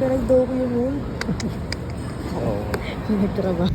ka nag-document. Oo. Nagtrabaho.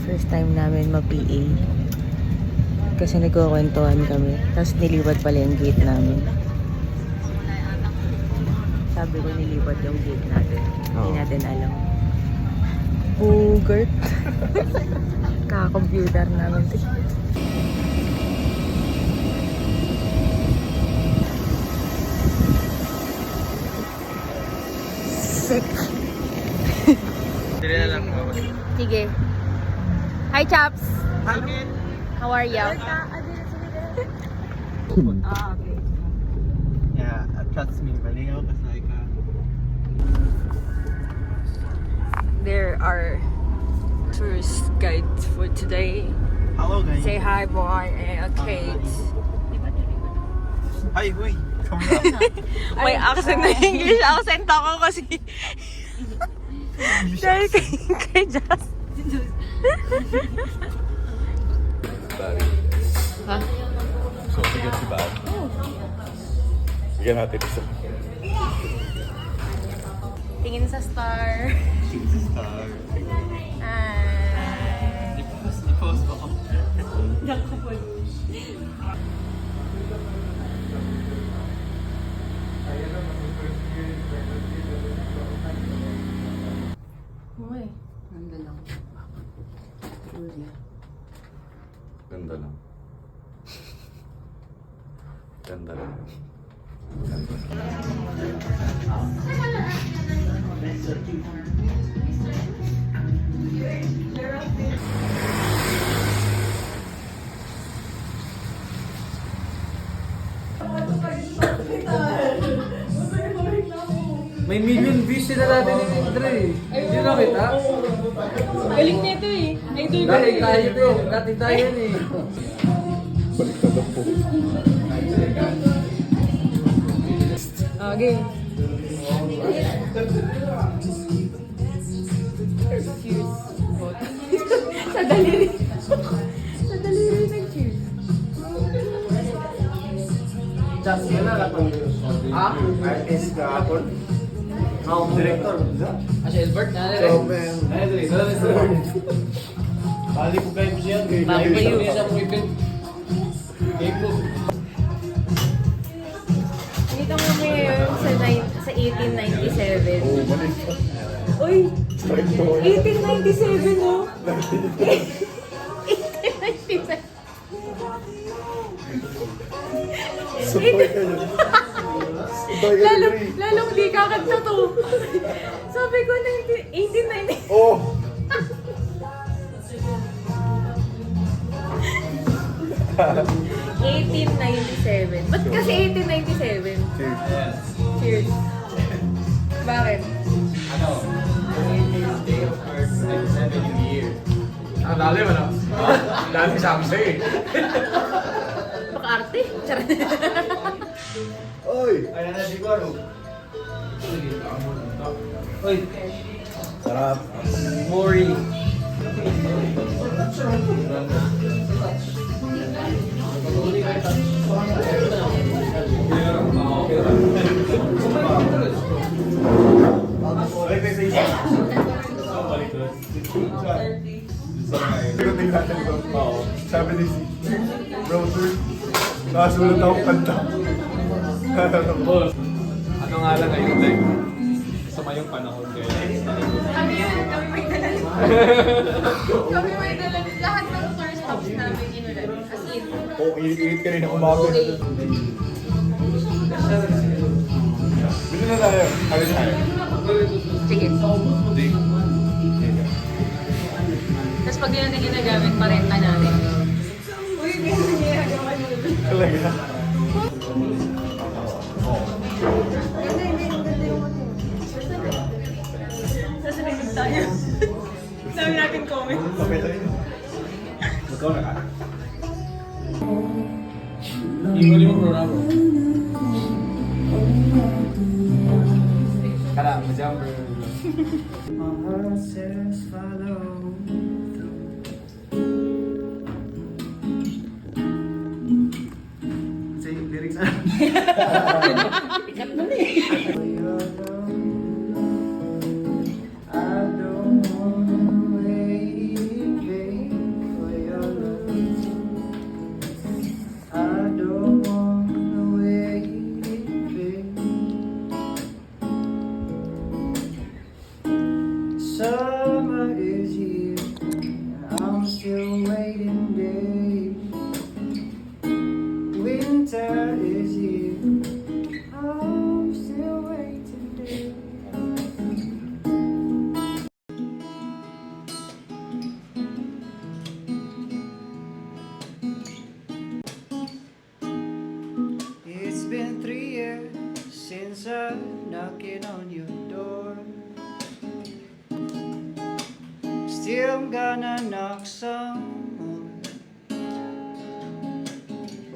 First time namin mag-PA. Kasi nagkukwentuhan kami. Tapos nilipat pala yung gate namin. Sabi ko nilipat yung gate natin. Hindi natin alam. Bugert. Kaka-computer namin. Sick. Sige na lang. Sige. Hi, Chaps. Hi. How are you? Okay. Yeah, trust me. Malingaw kasi ka. There are tourist guides for today. Hello guys. Say hi, boy, and Kate. Hi, huy. Kamusta? May accent na English accent ako kasi. Dahil kay Justin. Ha? So, bigyan si Bad. Bigyan natin isa. Tingin sa star. Star. Hi. I-post ako. Uy, ganda lang. Ganda lang. Ganda lang. May million views sila dati ni Tindre eh. Hindi na kita? Galing nito eh. Idol ko Dati tayo to. Dati tayo yun eh. Baliktad ang po. Okay. Sa daliri. Sa daliri nag-cheers. Just yun na katong. Ah? Artist ka ako. Director. Si Albert na rin. So, man. Ay, dali. Dali, Mr. Bali ko kayo siya. Bakit ba yun? Isa pong event. Game po. Dito kami ngayon sa 1897. Oo, balik ka. Uy! Strike to. 1897 oh! 1897! Sabay ka yun. Sabay ka yun. Lalong di kakanta to. Sabi ko 1890. Oh! Ba't kasi 1897? Cheers. Cheers. Bakit? Ano? Day of Earth, 97 year. Ang lalim ano? Lalim sabi sa'yo eh. Baka arte? Charot. Oy! Ayan na siguro. Uy, Sarap. Mori. Balik tayo sa isa. Balik tayo. Tingnan natin ito. Sabi ni si Brother, nakasunod ako kanta. Ano nga lang ngayon, like, sa mayong panahon kaya. Kami yun, kami may dala. Kami may dala. Lahat ng tour stops namin inulan. As in. Oo, init-init ka rin na umaga. Okay. Bili na tayo. Ano tayo? Sige. Tapos pag yun ang ginagamit, parenta natin. Uy, ganyan ginagawa nyo. Talaga. Sasabihin tayo. Sabi natin comment. Okay tayo. Magkaw na ka? Ibali mo programa. Kala, ma-jumper. Say lyrics na. Ikat na eh. friends are knocking on your door. Still I'm gonna knock some more.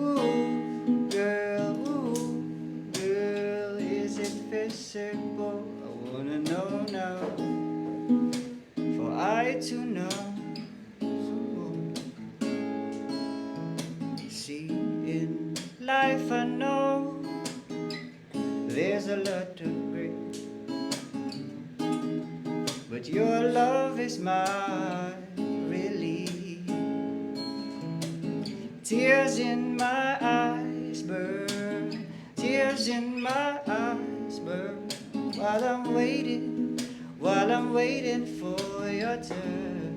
Ooh, girl, is it physical? I wanna know now, for I to know. See, in life I know there's a lot to break, but your love is my relief. Tears in my eyes burn, tears in my eyes burn, while I'm waiting for your turn.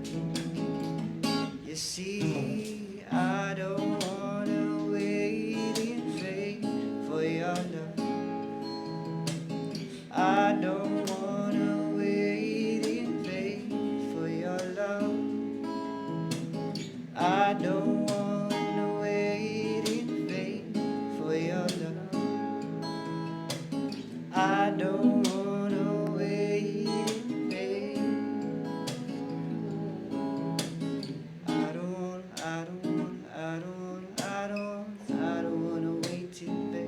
You see, I don't wanna wait in vain for your love. I don't wanna wait in vain for your love. I don't wanna wait in vain for your love. I don't wanna wait in vain. I don't wanna wait in vain. I don't wanna wait in vain.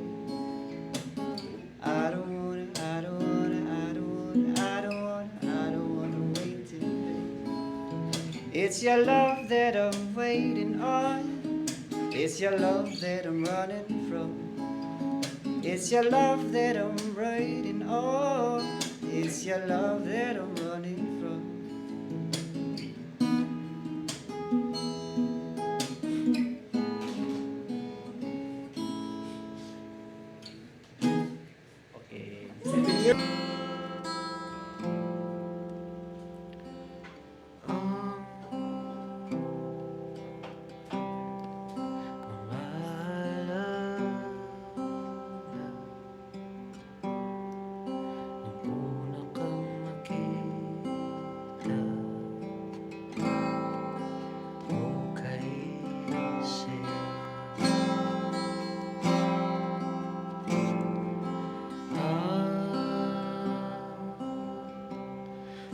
It's your love that I'm waiting on. It's your love that I'm running from. It's your love that I'm waiting on. It's your love that I'm running from. Okay.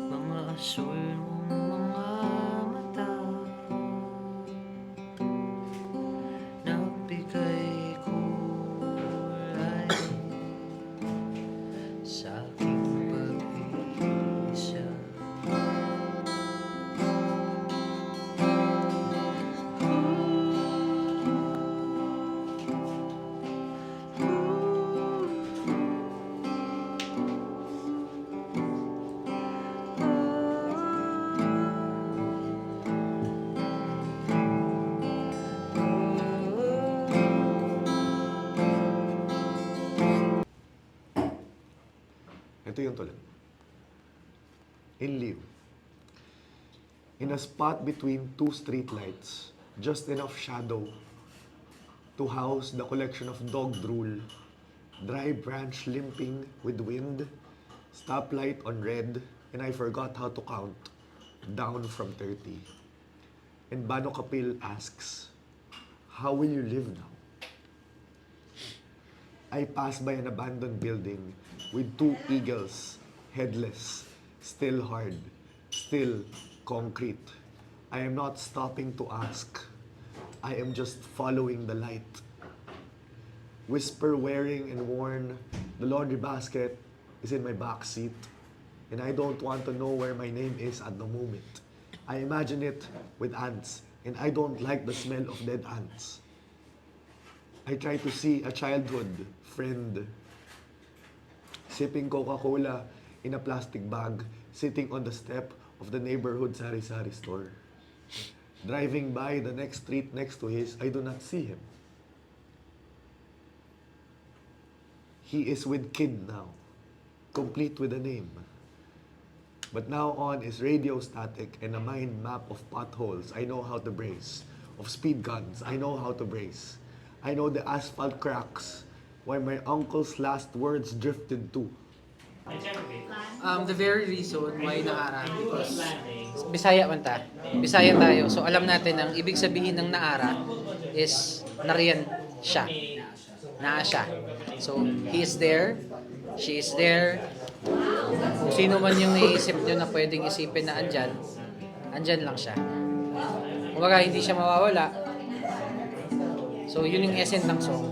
Mga asul mong mga mata, nagbigay kulay sa aking pag-iisa. Ito yung tuloy. In lieu. In a spot between two street lights, just enough shadow to house the collection of dog drool, dry branch limping with wind, stoplight on red, and I forgot how to count, down from 30. And Bano Kapil asks, how will you live now? I pass by an abandoned building with two eagles, headless, still hard, still concrete. I am not stopping to ask. I am just following the light. Whisper wearing and worn, the laundry basket is in my back seat, and I don't want to know where my name is at the moment. I imagine it with ants, and I don't like the smell of dead ants. I try to see a childhood friend sipping Coca-Cola in a plastic bag, sitting on the step of the neighborhood sari-sari store. Driving by the next street next to his, I do not see him. He is with kid now, complete with a name. But now on is radio static and a mind map of potholes I know how to brace, of speed guns I know how to brace. I know the asphalt cracks, where my uncle's last words drifted to. The very reason why naara because Bisaya man ta. Bisaya tayo. So alam natin ang ibig sabihin ng naara is nariyan siya. Naa siya. So he is there She is there. Kung sino man yung naiisip nyo na pwedeng isipin na andyan, andyan lang siya. Kumbaga, hindi siya mawawala. So, yun yung essence ng song.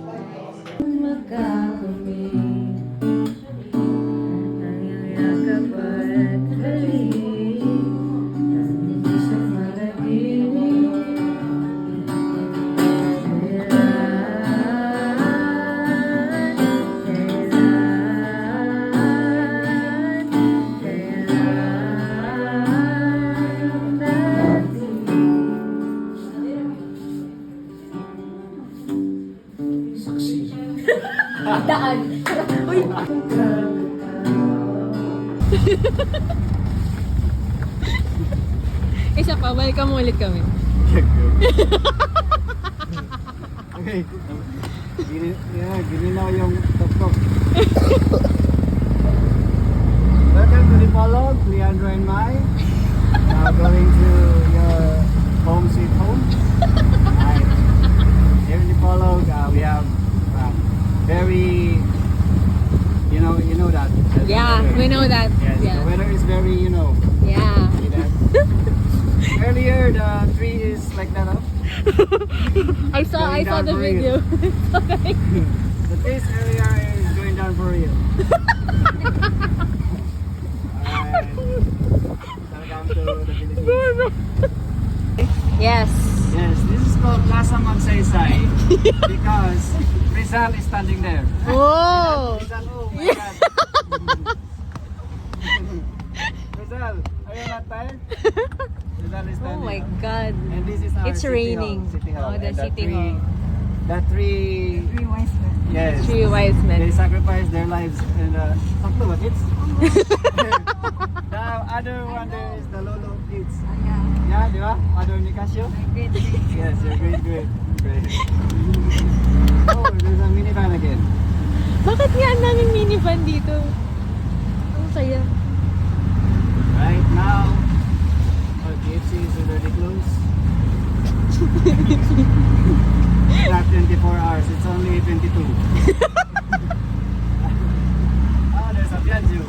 Isa pa, welcome ulit kami. Okay. Gininaw yung top. Welcome to the Polog, Leandro and Mai. Now going to your home sweet home. Right. Here in the Polog, we have very, you know that. Yeah, we know that. Yes, Yeah. the weather is very, Yeah. see that. Earlier, the tree is like that, huh? I saw Going down the for video. The trees earlier is going down for real. Alright. Welcome to the Philippines. Yes. Yes, this is called Plaza Magsaysay because Rizal is standing there. Oh. Rizal, oh my God. Rizal, are you not tired? Rizal is Oh standing. my God. And this is our It's city raining. Hall, city hall. Oh, the And city tree, hall. That three wise men. Yes. 3 wise They men. sacrificed their lives in the sakto ba kids? The other one there is the Lolo kids. Yeah, di ba? Other ni Casio? Yes, you're great. Oh, there's a minivan again. Bakit nga ang daming minivan dito? Ang saya. Right now, our KFC is already closed. It's not 24 hours, it's only 22. Oh, there's a Piaggio.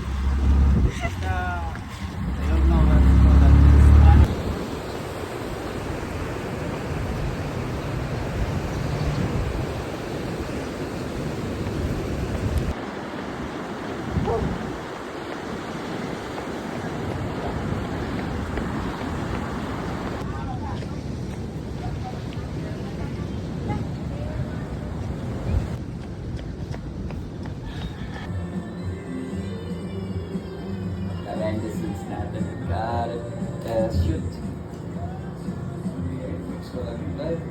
This is the, I don't know what to call that. Behind the scenes natin. Got it. Shoot. Okay, next ko lang yung live.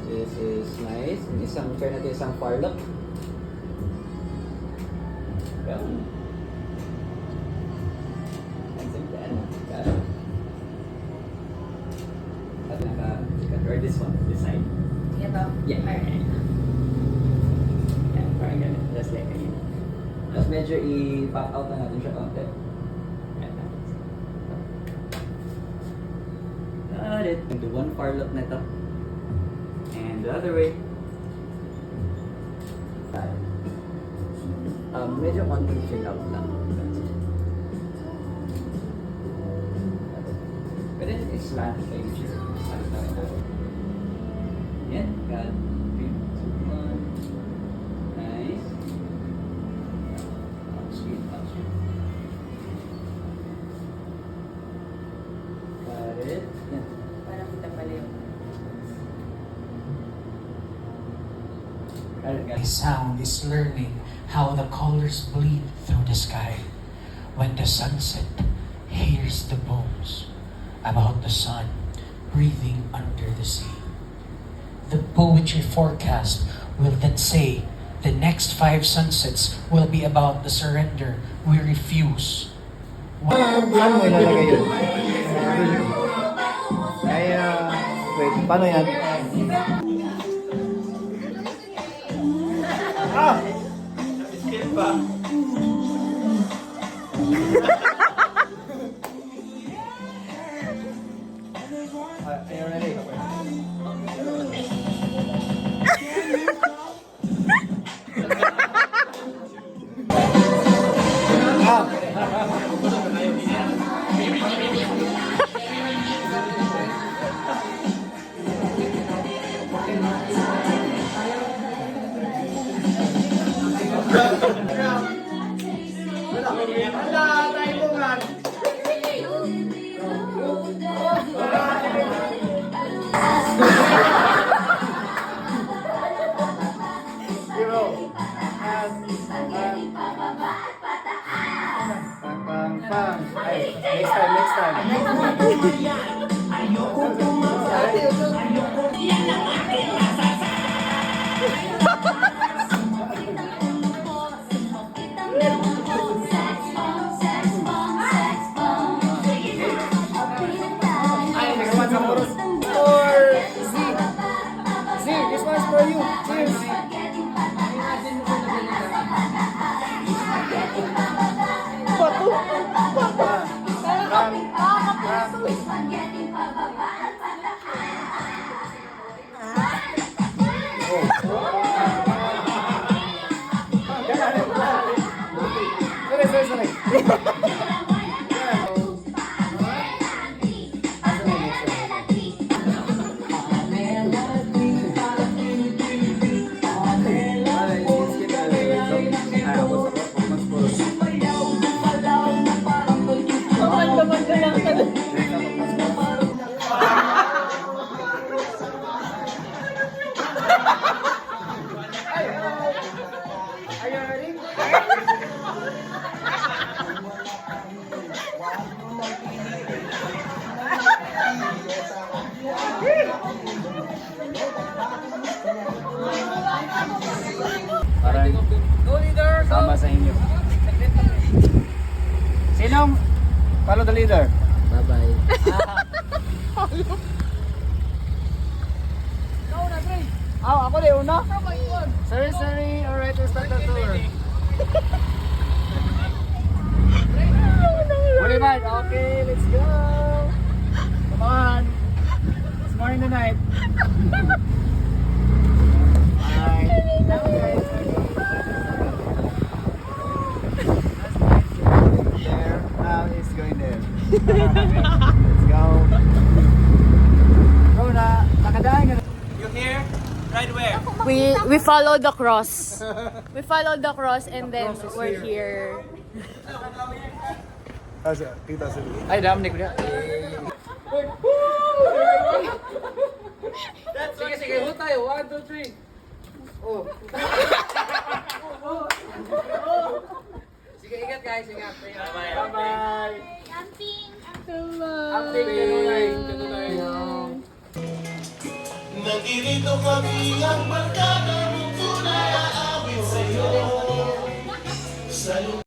This is nice. Isang try natin isang farlock. Well. And simple. Got it. At or this one, this side. Ito? Yeah. Okay. Yeah, parang ganun. Just like ayun. Tapos medyo i-pop out na natin siya konti. Got it. Into one farlock na ito. And the other way. Got it. Medyo konting chill out lang. But then it's slant kayo siya. Slant na rin natin. Yan. Got it. 3, 2, 1. Nice. Sweet. Got it. Yan. Parang kita pala yung... Got it, guys. Sound is learning how the colors bleed through the sky. When the sunset hears the booms about the sun breathing under the sea. The poetry forecast will then say the next 5 sunsets will be about the surrender we refuse. Saan mo ilalagay yun? Ay, wait, paano yan? Escape ba? Are you ready? Hala, tayo mo nga. Pang. Ay, next time. Ay, next one sa chorus. For Z. Z, this one's for you. Cheers. Sorry. Are you ready? Parang sama sa inyo. Sinong follow the leader? Bye-bye. Ako na una? Sorry. Alright, we'll start the tour. Ready, man? Okay, let's go. Come on. It's more in the night. Alright. There. Now it's going there. Let's go. Go na. Nakadaan ka na. We followed the cross. We followed the cross and then we're here. Ay, dam ni kuya. Sige, hold tayo. 1, 2, 3. Oh. Sige, ingat guys, ingat. Bye-bye. Amping. Nagirito kami ang barkada mo tunay aawit sa'yo.